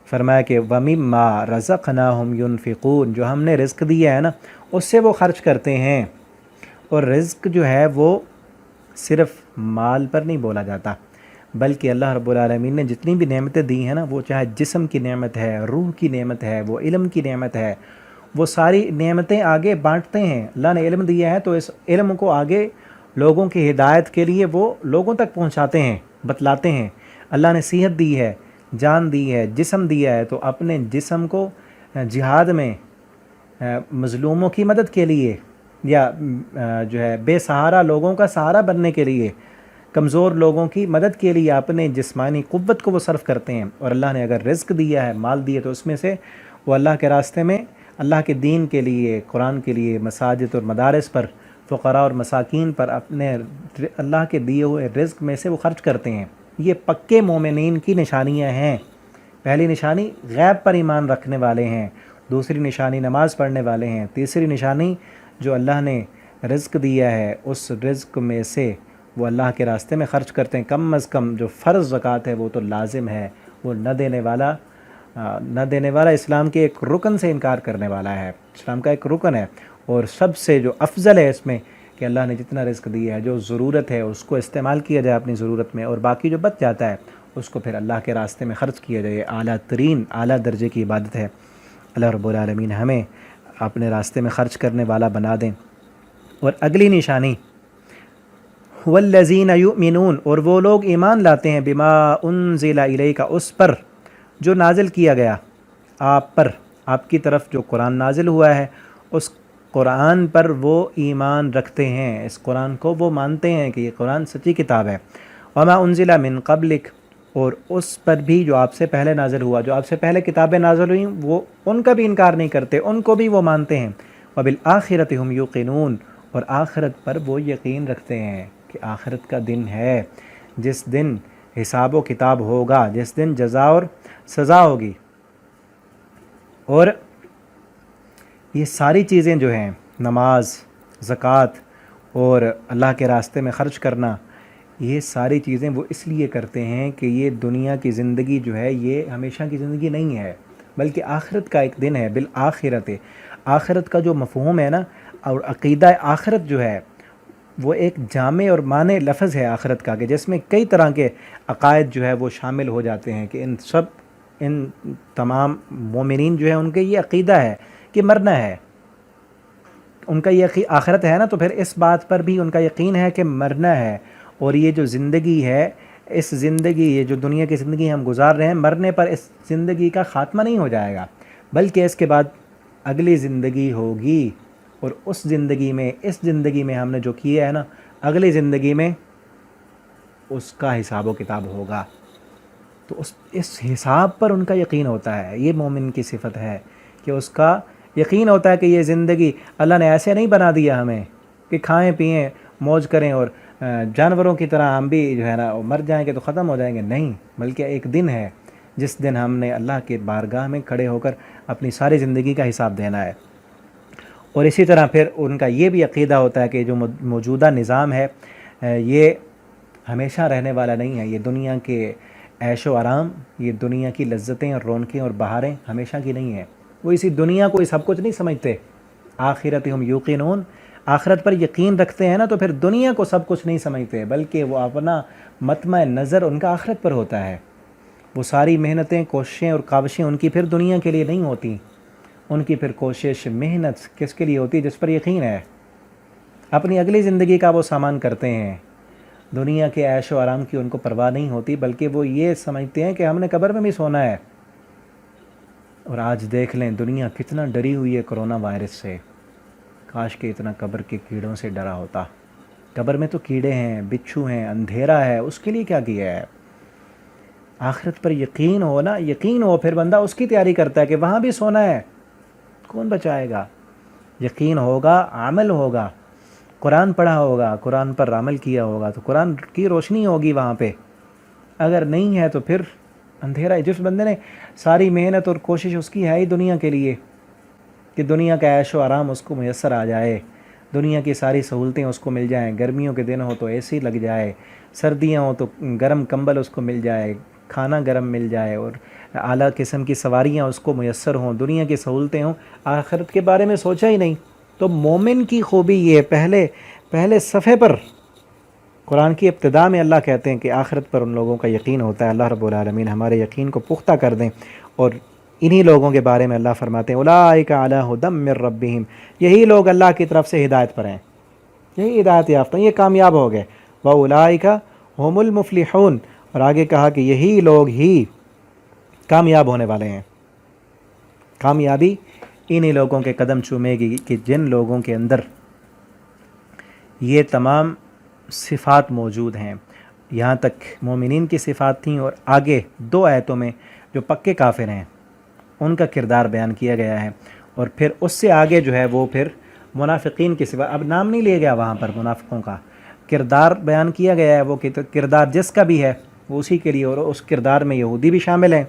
فرمایا کہ وَمِمَّا رَزَقْنَاهُمْ يُنْفِقُونَ، جو ہم نے رزق دیا ہے نا اس سے وہ خرچ کرتے ہیں۔ اور رزق جو ہے وہ صرف مال پر نہیں بولا جاتا، بلکہ اللہ رب العالمین نے جتنی بھی نعمتیں دی ہیں نا، وہ چاہے جسم کی نعمت ہے، روح کی نعمت ہے، وہ علم کی نعمت ہے، وہ ساری نعمتیں آگے بانٹتے ہیں۔ اللہ نے علم دیا ہے تو اس علم کو آگے لوگوں کی ہدایت کے لیے وہ لوگوں تک پہنچاتے ہیں، بتلاتے ہیں۔ اللہ نے صحت دی ہے، جان دی ہے، جسم دیا ہے، تو اپنے جسم کو جہاد میں مظلوموں کی مدد کے لیے، یا جو ہے بے سہارا لوگوں کا سہارا بننے کے لیے، کمزور لوگوں کی مدد کے لیے اپنے جسمانی قوت کو وہ صرف کرتے ہیں۔ اور اللہ نے اگر رزق دیا ہے، مال دیا، تو اس میں سے وہ اللہ کے راستے میں، اللہ کے دین کے لیے، قرآن کے لیے، مساجد اور مدارس پر، فقراء اور مساکین پر اپنے اللہ کے دیے ہوئے رزق میں سے وہ خرچ کرتے ہیں۔ یہ پکے مومنین کی نشانیاں ہیں۔ پہلی نشانی غیب پر ایمان رکھنے والے ہیں، دوسری نشانی نماز پڑھنے والے ہیں، تیسری نشانی جو اللہ نے رزق دیا ہے اس رزق میں سے وہ اللہ کے راستے میں خرچ کرتے ہیں۔ کم از کم جو فرض زکوٰۃ ہے وہ تو لازم ہے، وہ نہ دینے والا نہ دینے والا اسلام کے ایک رکن سے انکار کرنے والا ہے. اسلام کا ایک رکن ہے اور سب سے جو افضل ہے اس میں کہ اللہ نے جتنا رزق دیا ہے جو ضرورت ہے اس کو استعمال کیا جائے اپنی ضرورت میں، اور باقی جو بچ جاتا ہے اس کو پھر اللہ کے راستے میں خرچ کیا جائے. اعلیٰ ترین اعلیٰ درجے کی عبادت ہے. اللہ رب العالمین ہمیں اپنے راستے میں خرچ کرنے والا بنا دیں. اور اگلی نشانی والذین یؤمنون، اور وہ لوگ ایمان لاتے ہیں بما انزل الیک، اس پر جو نازل کیا گیا آپ پر، آپ کی طرف جو قرآن نازل ہوا ہے اس قرآن پر وہ ایمان رکھتے ہیں، اس قرآن کو وہ مانتے ہیں کہ یہ قرآن سچی کتاب ہے. وما انزل من قبلک، اور اس پر بھی جو آپ سے پہلے نازل ہوا، جو آپ سے پہلے کتابیں نازل ہوئیں وہ ان کا بھی انکار نہیں کرتے، ان کو بھی وہ مانتے ہیں. وبالآخرۃ ہم یوقنون، اور آخرت پر وہ یقین رکھتے ہیں کہ آخرت کا دن ہے جس دن حساب و کتاب ہوگا، جس دن جزا اور سزا ہوگی. اور یہ ساری چیزیں جو ہیں، نماز، زکوٰۃ اور اللہ کے راستے میں خرچ کرنا، یہ ساری چیزیں وہ اس لیے کرتے ہیں کہ یہ دنیا کی زندگی جو ہے یہ ہمیشہ کی زندگی نہیں ہے، بلکہ آخرت کا ایک دن ہے. بالآخرت، آخرت کا جو مفہوم ہے نا، اور عقیدہ آخرت جو ہے وہ ایک جامع اور معنی لفظ ہے آخرت کا، کہ جس میں کئی طرح کے عقائد جو ہے وہ شامل ہو جاتے ہیں، کہ ان تمام مومنین جو ہیں ان کے یہ عقیدہ ہے کہ مرنا ہے. ان کا یہ آخرت ہے نا، تو پھر اس بات پر بھی ان کا یقین ہے کہ مرنا ہے. اور یہ جو زندگی ہے، اس زندگی، یہ جو دنیا کی زندگی ہم گزار رہے ہیں، مرنے پر اس زندگی کا خاتمہ نہیں ہو جائے گا، بلکہ اس کے بعد اگلی زندگی ہوگی. اور اس زندگی میں ہم نے جو کیا ہے نا، اگلی زندگی میں اس کا حساب و کتاب ہوگا. تو اس حساب پر ان کا یقین ہوتا ہے. یہ مومن کی صفت ہے کہ اس کا یقین ہوتا ہے کہ یہ زندگی اللہ نے ایسے نہیں بنا دیا ہمیں کہ کھائیں پئیں موج کریں اور جانوروں کی طرح ہم بھی جو ہے نا مر جائیں گے تو ختم ہو جائیں گے. نہیں، بلکہ ایک دن ہے جس دن ہم نے اللہ کے بارگاہ میں کھڑے ہو کر اپنی ساری زندگی کا حساب دینا ہے. اور اسی طرح پھر ان کا یہ بھی عقیدہ ہوتا ہے کہ جو موجودہ نظام ہے یہ ہمیشہ رہنے والا نہیں ہے. یہ دنیا کے عیش و آرام، یہ دنیا کی لذتیں اور رونقیں اور بہاریں ہمیشہ کی نہیں ہیں. وہ اسی دنیا کو سب کچھ نہیں سمجھتے. آخرت ہم یوقنون، آخرت پر یقین رکھتے ہیں نا، تو پھر دنیا کو سب کچھ نہیں سمجھتے، بلکہ وہ اپنا مطمع نظر ان کا آخرت پر ہوتا ہے. وہ ساری محنتیں، کوششیں اور کاوشیں ان کی پھر دنیا کے لیے نہیں ہوتی. ان کی پھر کوشش، محنت کس کے لیے ہوتی؟ جس پر یقین ہے. اپنی اگلی زندگی کا وہ سامان کرتے ہیں. دنیا کے عیش و آرام کی ان کو پرواہ نہیں ہوتی، بلکہ وہ یہ سمجھتے ہیں کہ ہم نے قبر میں بھی سونا ہے. اور آج دیکھ لیں دنیا کتنا ڈری ہوئی ہے کرونا وائرس سے. کاش کہ اتنا قبر کے کیڑوں سے ڈرا ہوتا. قبر میں تو کیڑے ہیں، بچھو ہیں، اندھیرا ہے، اس کے لیے کیا کیا ہے؟ آخرت پر یقین ہو نا، یقین ہو، پھر بندہ اس کی تیاری کرتا ہے کہ وہاں بھی سونا ہے، کون بچائے گا؟ یقین ہوگا، عمل ہوگا، قرآن پڑھا ہوگا، قرآن پر عمل کیا ہوگا تو قرآن کی روشنی ہوگی وہاں پہ. اگر نہیں ہے تو پھر اندھیرا ہے. جس بندے نے ساری محنت اور کوشش اس کی ہے ہی دنیا کے لیے کہ دنیا کا عیش و آرام اس کو میسر آ جائے، دنیا کی ساری سہولتیں اس کو مل جائیں، گرمیوں کے دن ہو تو اے سی لگ جائے، سردیاں ہو تو گرم کمبل اس کو مل جائے، کھانا گرم مل جائے، اور اعلیٰ قسم کی سواریاں اس کو میسر ہوں، دنیا کی سہولتیں ہوں، آخرت کے بارے میں سوچا ہی نہیں. تو مومن کی خوبی یہ پہلے صفحے پر قرآن کی ابتدا میں اللہ کہتے ہیں کہ آخرت پر ان لوگوں کا یقین ہوتا ہے. اللہ رب العالمین ہمارے یقین کو پختہ کر دیں. اور انہی لوگوں کے بارے میں اللہ فرماتے ہیں اولئک علی ھدی من ربہم، یہی لوگ اللہ کی طرف سے ہدایت پر ہیں، یہی ہدایت یافتہ، یہ کامیاب ہو گئے. واولئک ھم المفلحون، اور آگے کہا کہ یہی لوگ ہی کامیاب ہونے والے ہیں. کامیابی انہی لوگوں کے قدم چومے گی کہ جن لوگوں کے اندر یہ تمام صفات موجود ہیں. یہاں تک مومنین کی صفات تھیں، اور آگے 2 آیتوں میں جو پکے کافر ہیں ان کا کردار بیان کیا گیا ہے. اور پھر اس سے آگے جو ہے وہ پھر منافقین کی صفات، اب نام نہیں لیا گیا وہاں پر، منافقوں کا کردار بیان کیا گیا ہے. وہ کردار جس کا بھی ہے وہ اسی کے لیے، اور اس کردار میں یہودی بھی شامل ہیں.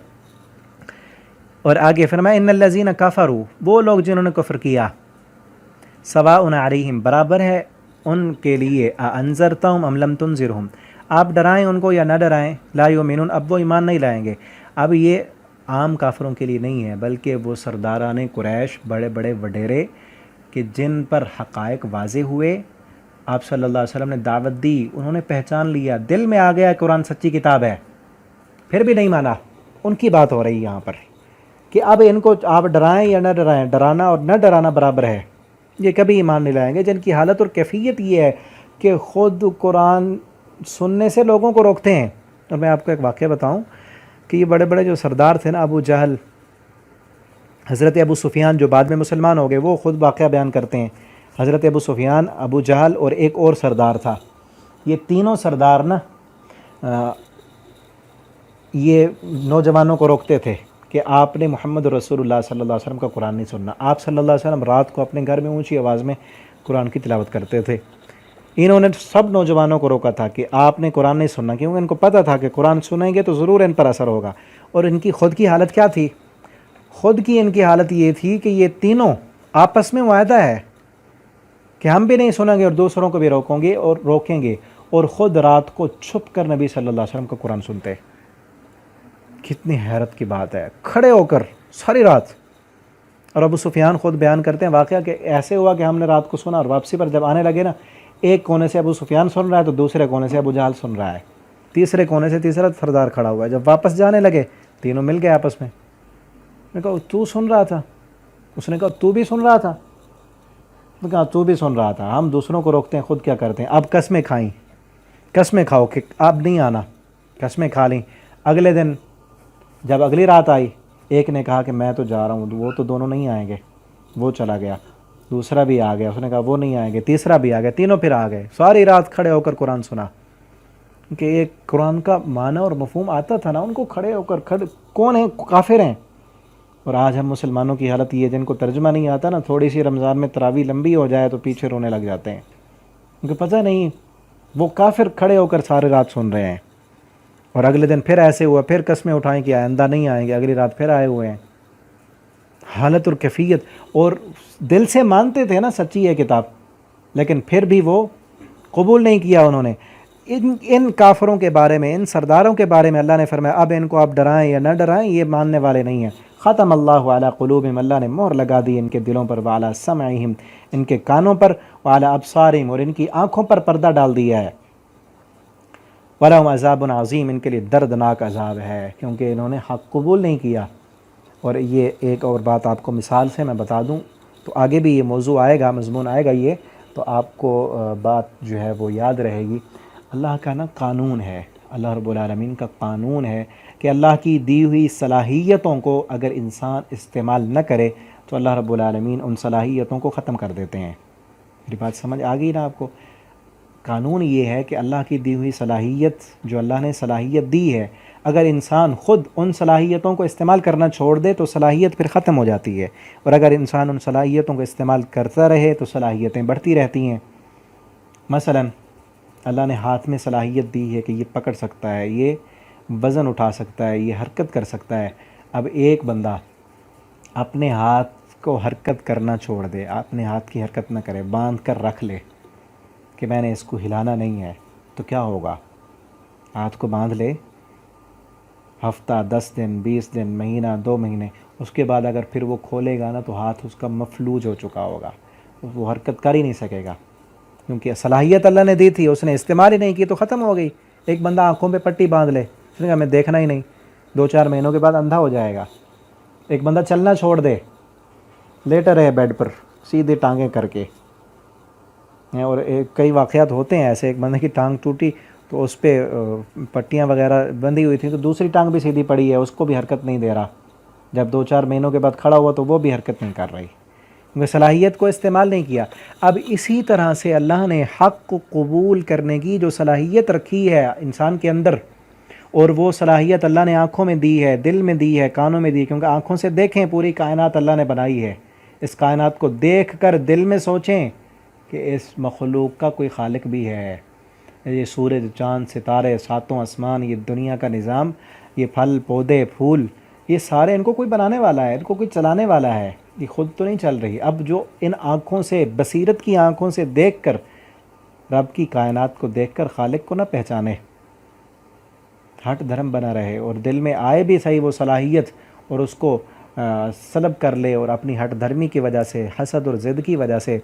اور آگے فرمایا ان الذین کفروا، وہ لوگ جنہوں نے کفر کیا، سواء علیہم، برابر ہے ان کے لیے، انذرتہم ام لم تنذرہم، آپ ڈرائیں ان کو یا نہ ڈرائیں، لا یؤمنون، اب وہ ایمان نہیں لائیں گے. اب یہ عام کافروں کے لیے نہیں ہے، بلکہ وہ سرداران قریش، بڑے بڑے وڈیرے کہ جن پر حقائق واضح ہوئے، آپ صلی اللہ علیہ وسلم نے دعوت دی، انہوں نے پہچان لیا، دل میں آ گیا قرآن سچی کتاب ہے، پھر بھی نہیں مانا. ان کی بات ہو رہی ہے یہاں پر کہ اب ان کو آپ ڈرائیں یا نہ ڈرائیں، ڈرانا اور نہ ڈرانا برابر ہے. یہ کبھی ایمان نہیں لائیں گے جن کی حالت اور کیفیت یہ ہے کہ خود قرآن سننے سے لوگوں کو روکتے ہیں. اور میں آپ کو ایک واقعہ بتاؤں کہ یہ بڑے بڑے جو سردار تھے نا، ابو جہل، حضرت ابو سفیان جو بعد میں مسلمان ہو گئے، وہ خود واقعہ بیان کرتے ہیں. حضرت ابو سفیان، ابو جہل اور ایک اور سردار تھا. یہ تینوں سردار نا یہ نوجوانوں کو روکتے تھے کہ آپ نے محمد رسول اللہ صلی اللہ علیہ وسلم کا قرآن نہیں سننا. آپ صلی اللہ علیہ وسلم رات کو اپنے گھر میں اونچی آواز میں قرآن کی تلاوت کرتے تھے. انہوں نے سب نوجوانوں کو روکا تھا کہ آپ نے قرآن نہیں سننا، کیونکہ ان کو پتہ تھا کہ قرآن سنیں گے تو ضرور ان پر اثر ہوگا. اور ان کی خود کی حالت کیا تھی؟ خود کی ان کی حالت یہ تھی کہ یہ تینوں آپس میں معاہدہ ہے کہ ہم بھی نہیں سنیں گے اور دوسروں کو بھی روکیں گے، اور خود رات کو چھپ کر نبی صلی اللہ علیہ وسلم کا قرآن سنتے. کتنی حیرت کی بات ہے، کھڑے ہو کر ساری رات. اور ابو سفیان خود بیان کرتے ہیں واقعہ کہ ایسے ہوا کہ ہم نے رات کو سنا اور واپسی پر جب آنے لگے نا، ایک کونے سے ابو سفیان سن رہا ہے تو دوسرے کونے سے ابو جہل سن رہا ہے، تیسرے کونے سے تیسرا سردار کھڑا ہوا ہے. جب واپس جانے لگے تینوں مل گئے آپس میں. نے کہا تو سن رہا تھا؟ اس نے کہا تو بھی سن رہا تھا؟ نے کہا تو بھی سن رہا تھا. ہم دوسروں کو روکتے ہیں، خود کیا کرتے ہیں؟ اب قسمیں کھائیں، قسمیں کھاؤ کہ اب نہیں آنا. قسمیں کھا لیں. اگلے دن جب اگلی رات آئی، ایک نے کہا کہ میں تو جا رہا ہوں، وہ تو دونوں نہیں آئیں گے، وہ چلا گیا. دوسرا بھی آ گیا، اس نے کہا وہ نہیں آئیں گے. تیسرا بھی آ گیا، تینوں پھر آ گئے. ساری رات کھڑے ہو کر قرآن سنا. کہ ایک قرآن کا معنی اور مفہوم آتا تھا نا ان کو، کھڑے ہو کر کون ہیں؟ کافر ہیں. اور آج ہم مسلمانوں کی حالت یہ، جن کو ترجمہ نہیں آتا نا، تھوڑی سی رمضان میں تراویح لمبی ہو جائے تو پیچھے رونے لگ جاتے ہیں، کیونکہ پتہ نہیں وہ کافر کھڑے ہو کر سارے رات سن رہے ہیں. اور اگلے دن پھر ایسے ہوا، پھر قسمیں اٹھائیں کہ آئندہ نہیں آئیں گے، اگلی رات پھر آئے ہوئے ہیں. حالت اور کیفیت. اور دل سے مانتے تھے نا سچی ہے کتاب، لیکن پھر بھی وہ قبول نہیں کیا انہوں نے. ان کافروں کے بارے میں، ان سرداروں کے بارے میں اللہ نے فرمایا اب ان کو آپ ڈرائیں یا نہ ڈرائیں، یہ ماننے والے نہیں ہیں. ختم اللہ علی قلوبہم، اللہ نے مہر لگا دی ان کے دلوں پر، وعلی سمعہم، ان کے کانوں پر، وعلی ابصارہم، اور ان کی آنکھوں پر پردہ ڈال دیا ہے. وَلَهُمْ عَذَابٌ عَظِيمٌ، ان کے لیے دردناک عذاب ہے کیونکہ انہوں نے حق قبول نہیں کیا. اور یہ ایک اور بات آپ کو مثال سے میں بتا دوں تو آگے بھی یہ موضوع آئے گا، مضمون آئے گا یہ، تو آپ کو بات جو ہے وہ یاد رہے گی. اللہ کا نا قانون ہے، اللہ رب العالمین کا قانون ہے کہ اللہ کی دی ہوئی صلاحیتوں کو اگر انسان استعمال نہ کرے تو اللہ رب العالمین ان صلاحیتوں کو ختم کر دیتے ہیں. میری بات سمجھ آ گئی نا آپ کو؟ قانون یہ ہے کہ اللہ کی دی ہوئی صلاحیت، جو اللہ نے صلاحیت دی ہے، اگر انسان خود ان صلاحیتوں کو استعمال کرنا چھوڑ دے تو صلاحیت پھر ختم ہو جاتی ہے، اور اگر انسان ان صلاحیتوں کو استعمال کرتا رہے تو صلاحیتیں بڑھتی رہتی ہیں. مثلا اللہ نے ہاتھ میں صلاحیت دی ہے کہ یہ پکڑ سکتا ہے، یہ وزن اٹھا سکتا ہے، یہ حرکت کر سکتا ہے. اب ایک بندہ اپنے ہاتھ کو حرکت کرنا چھوڑ دے، اپنے ہاتھ کی حرکت نہ کرے، باندھ کر رکھ لے کہ میں نے اس کو ہلانا نہیں ہے، تو کیا ہوگا؟ ہاتھ کو باندھ لے، ہفتہ، 10 دن، 20 دن، مہینہ، 2 مہینے، اس کے بعد اگر پھر وہ کھولے گا نا تو ہاتھ اس کا مفلوج ہو چکا ہوگا، وہ حرکت کر ہی نہیں سکے گا، کیونکہ صلاحیت اللہ نے دی تھی، اس نے استعمال ہی نہیں کی تو ختم ہو گئی. ایک بندہ آنکھوں پہ پٹی باندھ لے، اس نے کہا میں دیکھنا ہی نہیں، 2-4 مہینوں کے بعد اندھا ہو جائے گا. ایک بندہ چلنا چھوڑ دے، لیٹا رہے بیڈ پر سیدھے ٹانگیں کر کے. اور کئی واقعات ہوتے ہیں ایسے، ایک بندے کی ٹانگ ٹوٹی تو اس پہ پٹیاں وغیرہ بندھی ہوئی تھیں تو دوسری ٹانگ بھی سیدھی پڑی ہے، اس کو بھی حرکت نہیں دے رہا. جب 2-4 مہینوں کے بعد کھڑا ہوا تو وہ بھی حرکت نہیں کر رہی، کیونکہ صلاحیت کو استعمال نہیں کیا. اب اسی طرح سے اللہ نے حق کو قبول کرنے کی جو صلاحیت رکھی ہے انسان کے اندر، اور وہ صلاحیت اللہ نے آنکھوں میں دی ہے، دل میں دی ہے، کانوں میں دی ہے، کیونکہ آنکھوں سے دیکھیں پوری کائنات اللہ نے بنائی ہے. اس کائنات کو دیکھ کر دل میں سوچیں کہ اس مخلوق کا کوئی خالق بھی ہے. یہ سورج، چاند، ستارے، ساتوں آسمان، یہ دنیا کا نظام، یہ پھل، پودے، پھول، یہ سارے ان کو کوئی بنانے والا ہے، ان کو کوئی چلانے والا ہے، یہ خود تو نہیں چل رہی. اب جو ان آنکھوں سے، بصیرت کی آنکھوں سے دیکھ کر، رب کی کائنات کو دیکھ کر خالق کو نہ پہچانے، ہٹ دھرم بنا رہے اور دل میں آئے بھی صحیح وہ صلاحیت، اور اس کو سلب کر لے اور اپنی ہٹ دھرمی کی وجہ سے، حسد اور ضد کی وجہ سے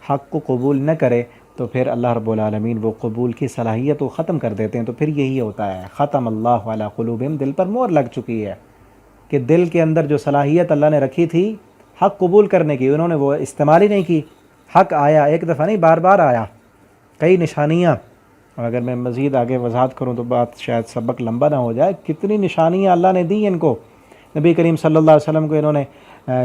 حق کو قبول نہ کرے، تو پھر اللہ رب العالمین وہ قبول کی صلاحیت کو ختم کر دیتے ہیں۔ تو پھر یہی ہوتا ہے، ختم اللہ علی قلوبہم، دل پر مہر لگ چکی ہے کہ دل کے اندر جو صلاحیت اللہ نے رکھی تھی حق قبول کرنے کی، انہوں نے وہ استعمال ہی نہیں کی۔ حق آیا، ایک دفعہ نہیں، بار بار آیا، کئی نشانیاں، اور اگر میں مزید آگے وضاحت کروں تو بات شاید سبق لمبا نہ ہو جائے، کتنی نشانیاں اللہ نے دی ان کو۔ نبی کریم صلی اللہ علیہ وسلم کو انہوں نے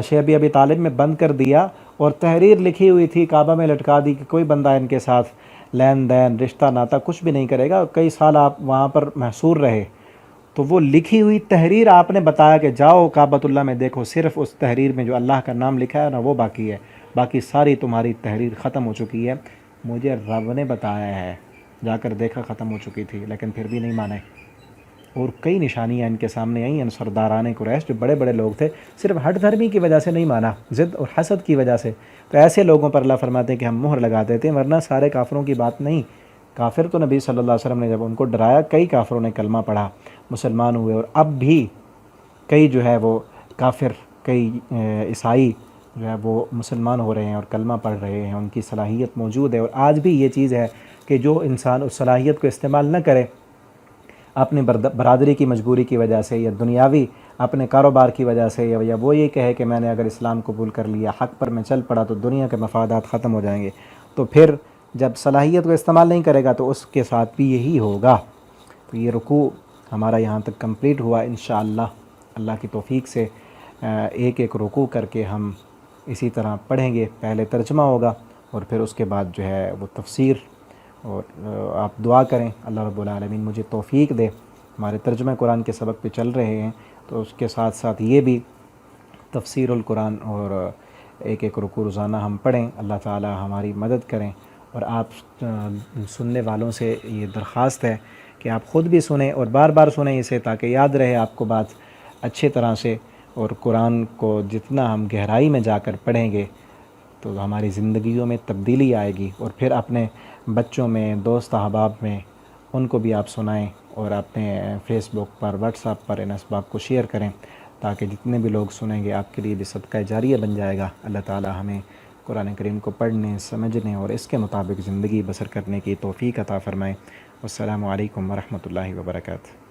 شیب ابی طالب میں بند کر دیا اور تحریر لکھی ہوئی تھی کعبہ میں لٹکا دی کہ کوئی بندہ ان کے ساتھ لین دین رشتہ ناتا کچھ بھی نہیں کرے گا، کئی سال آپ وہاں پر محصور رہے۔ تو وہ لکھی ہوئی تحریر آپ نے بتایا کہ جاؤ کعبۃ اللہ میں دیکھو، صرف اس تحریر میں جو اللہ کا نام لکھا ہے نا وہ باقی ہے، باقی ساری تمہاری تحریر ختم ہو چکی ہے، مجھے رب نے بتایا ہے۔ جا کر دیکھا ختم ہو چکی تھی، لیکن پھر بھی نہیں مانے، اور کئی نشانیاں ان کے سامنے آئیں۔ سرداران قریش جو بڑے بڑے لوگ تھے، صرف ہٹ دھرمی کی وجہ سے نہیں مانا، ضد اور حسد کی وجہ سے، تو ایسے لوگوں پر اللہ فرماتے ہیں کہ ہم مہر لگا دیتے ہیں، ورنہ سارے کافروں کی بات نہیں۔ کافر تو نبی صلی اللہ علیہ وسلم نے جب ان کو ڈرایا، کئی کافروں نے کلمہ پڑھا، مسلمان ہوئے، اور اب بھی کئی جو ہے وہ کافر، کئی عیسائی جو ہے وہ مسلمان ہو رہے ہیں اور کلمہ پڑھ رہے ہیں، ان کی صلاحیت موجود ہے۔ اور آج بھی یہ چیز ہے کہ جو انسان اس صلاحیت کو استعمال نہ کرے، اپنی برادری کی مجبوری کی وجہ سے، یا دنیاوی اپنے کاروبار کی وجہ سے، یا وہ یہ کہے کہ میں نے اگر اسلام قبول کر لیا، حق پر میں چل پڑا تو دنیا کے مفادات ختم ہو جائیں گے، تو پھر جب صلاحیت کو استعمال نہیں کرے گا تو اس کے ساتھ بھی یہی ہوگا۔ تو یہ رکوع ہمارا یہاں تک کمپلیٹ ہوا، انشاءاللہ اللہ کی توفیق سے ایک ایک رکوع کر کے ہم اسی طرح پڑھیں گے۔ پہلے ترجمہ ہوگا اور پھر اس کے بعد جو ہے وہ تفسیر، اور آپ دعا کریں اللہ رب العالمین مجھے توفیق دے۔ ہمارے ترجمہ قرآن کے سبق پہ چل رہے ہیں، تو اس کے ساتھ ساتھ یہ بھی تفسیر القرآن اور ایک ایک رکوع روزانہ ہم پڑھیں، اللہ تعالی ہماری مدد کریں۔ اور آپ سننے والوں سے یہ درخواست ہے کہ آپ خود بھی سنیں اور بار بار سنیں اسے، تاکہ یاد رہے آپ کو بات اچھے طرح سے، اور قرآن کو جتنا ہم گہرائی میں جا کر پڑھیں گے تو ہماری زندگیوں میں تبدیلی آئے گی، اور پھر اپنے بچوں میں، دوست احباب میں ان کو بھی آپ سنائیں، اور اپنے فیس بک پر، واٹس ایپ پر ان اسباب کو شیئر کریں، تاکہ جتنے بھی لوگ سنیں گے آپ کے لیے بھی صدقہ جاریہ بن جائے گا۔ اللہ تعالی ہمیں قرآن کریم کو پڑھنے، سمجھنے اور اس کے مطابق زندگی بسر کرنے کی توفیق عطا فرمائے۔ والسلام علیکم ورحمۃ اللہ وبرکاتہ۔